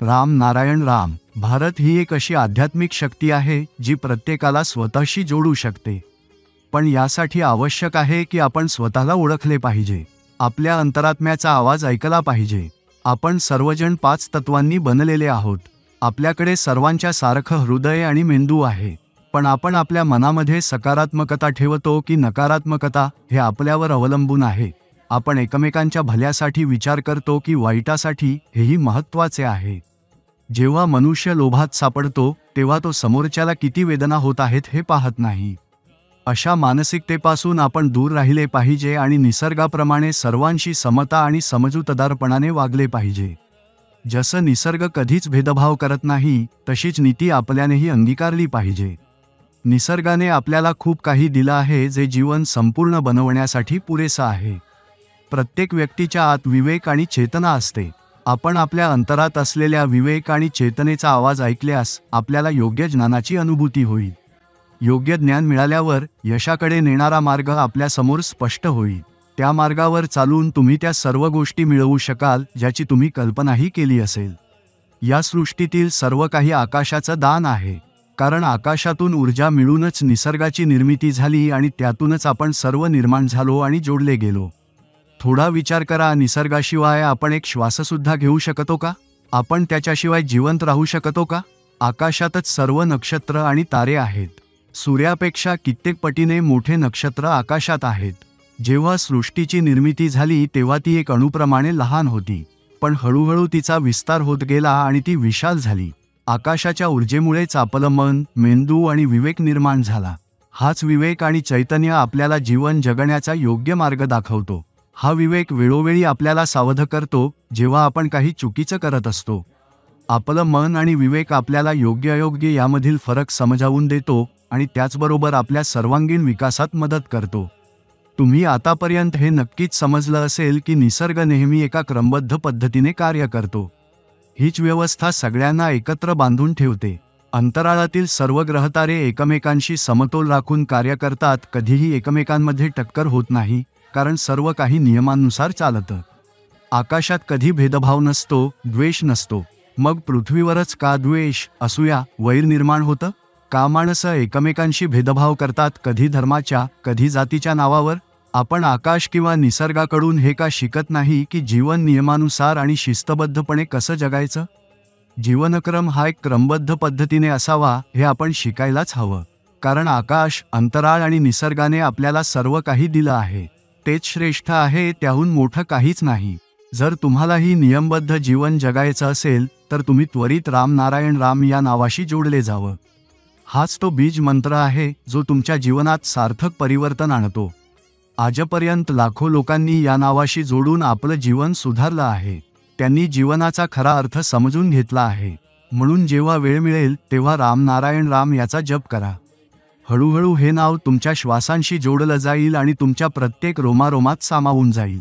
राम नारायण राम. भारत ही एक अशी आध्यात्मिक शक्ती आहे जी प्रत्येकाला स्वतःशी जोडू शकते. पण यासाठी आवश्यक आहे की आपण स्वतःला ओळखले पाहिजे. आपल्या अंतरात्म्याचा आवाज ऐकला पाहिजे. आपण सर्वजण 5 तत्वांनी बनलेले आहोत. आपल्याकडे सर्वांच्या सारखं हृदय आणि मेंदू आहे. पण आपण आपल्या मनामध्ये सकारात्मकता ठेवतो की नकारात्मकता हे आपल्यावर अवलंबून आहे. आपण एकमेकांच्या भल्यासाठी विचार करतो की वाईटासाठी हेही महत्त्वाचे आहे. जेव्हा मनुष्य लोभात सापडतो तेव्हा तो समोरच्याला किती वेदना होत आहेत हे पाहत नाही. अशा मानसिकतेपासून आपण दूर राहिले पाहिजे आणि निसर्गाप्रमाणे सर्वांशी समता आणि समजूतदारपणाने वागले पाहिजे. जसं निसर्ग कधीच भेदभाव करत नाही तशीच नीती आपल्यानेही अंगीकारली पाहिजे. निसर्गाने आपल्याला खूप काही दिलं आहे जे जीवन संपूर्ण बनवण्यासाठी पुरेसं आहे. प्रत्येक व्यक्तीच्या आत विवेक आणि चेतना असते. आपण आपल्या अंतरात असलेल्या विवेक आणि चेतनेचा आवाज ऐकल्यास आपल्याला योग्य ज्ञानाची अनुभूती होईल. योग्य ज्ञान मिळाल्यावर यशाकडे नेणारा मार्ग आपल्यासमोर स्पष्ट होईल. त्या मार्गावर चालून तुम्ही त्या सर्व गोष्टी मिळवू शकाल ज्याची तुम्ही कल्पनाही केली असेल. या सृष्टीतील सर्व काही आकाशाचं दान आहे. कारण आकाशातून ऊर्जा मिळूनच निसर्गाची निर्मिती झाली आणि त्यातूनच आपण सर्व निर्माण झालो आणि जोडले गेलो. थोडा विचार करा, निसर्गाशिवाय आपण एक श्वाससुद्धा घेऊ शकतो का? आपण त्याच्याशिवाय जिवंत राहू शकतो का? आकाशातच सर्व नक्षत्र आणि तारे आहेत. सूर्यापेक्षा कित्येक पटीने मोठे नक्षत्र आकाशात आहेत. जेव्हा सृष्टीची निर्मिती झाली तेव्हा ती एक अणुप्रमाणे लहान होती. पण हळूहळू तिचा विस्तार होत गेला आणि ती विशाल झाली. आकाशाच्या ऊर्जेमुळेच आपलं मन, मेंदू आणि विवेक निर्माण झाला. हाच विवेक आणि चैतन्य आपल्याला जीवन जगण्याचा योग्य मार्ग दाखवतो. हा विवेक वेळोवेळी आपल्याला सावध करतो जेव्हा आपण काही चुकीचं करत असतो. आपलं मन आणि विवेक आपल्याला योग्य अयोग्य यामधील फरक समजावून देतो आणि त्याचबरोबर आपल्या सर्वांगीण विकासात मदत करतो. तुम्ही आतापर्यंत हे नक्कीच समजलं असेल की निसर्ग नेहमी एका क्रमबद्ध पद्धतीने कार्य करतो. हीच व्यवस्था सगळ्यांना एकत्र बांधून ठेवते. अंतराळातील सर्व ग्रहतारे एकमेकांशी समतोल राखून कार्य करतात. कधीही एकमेकांमध्ये टक्कर होत नाही कारण सर्व काही नियमांनुसार चालतं. आकाशात कधी भेदभाव नसतो, द्वेष नसतो. मग पृथ्वीवरच का द्वेष, असूया, वैर निर्माण होतं? का माणसं एकमेकांशी भेदभाव करतात, कधी धर्माच्या, कधी जातीच्या नावावर? आपण आकाश किंवा निसर्गाकडून हे का शिकत नाही की जीवन नियमानुसार आणि शिस्तबद्धपणे कसं जगायचं? जीवनक्रम हा एक क्रमबद्ध पद्धतीने असावा हे आपण शिकायलाच हवं. कारण आकाश, अंतराळ आणि निसर्गाने आपल्याला सर्व काही दिलं आहे. तेच श्रेष्ठ आहे, त्याहून मोठं काहीच नाही. जर तुम्हालाही नियमबद्ध जीवन जगायचं असेल तर तुम्ही त्वरित राम नारायण राम या नावाशी जोडले जावं. हाच तो बीज मंत्र आहे जो तुमच्या जीवनात सार्थक परिवर्तन आणतो. आजपर्यंत लाखो लोकांनी या नावाशी जोडून आपलं जीवन सुधारलं आहे. त्यांनी जीवनाचा खरा अर्थ समजून घेतला आहे. म्हणून जेव्हा वेळ मिळेल तेव्हा राम नारायण राम याचा जप करा. हळूहळू हे नाव तुमच्या श्वासांशी जोडलं जाईल आणि तुमच्या प्रत्येक रोमारोमात सामावून जाईल.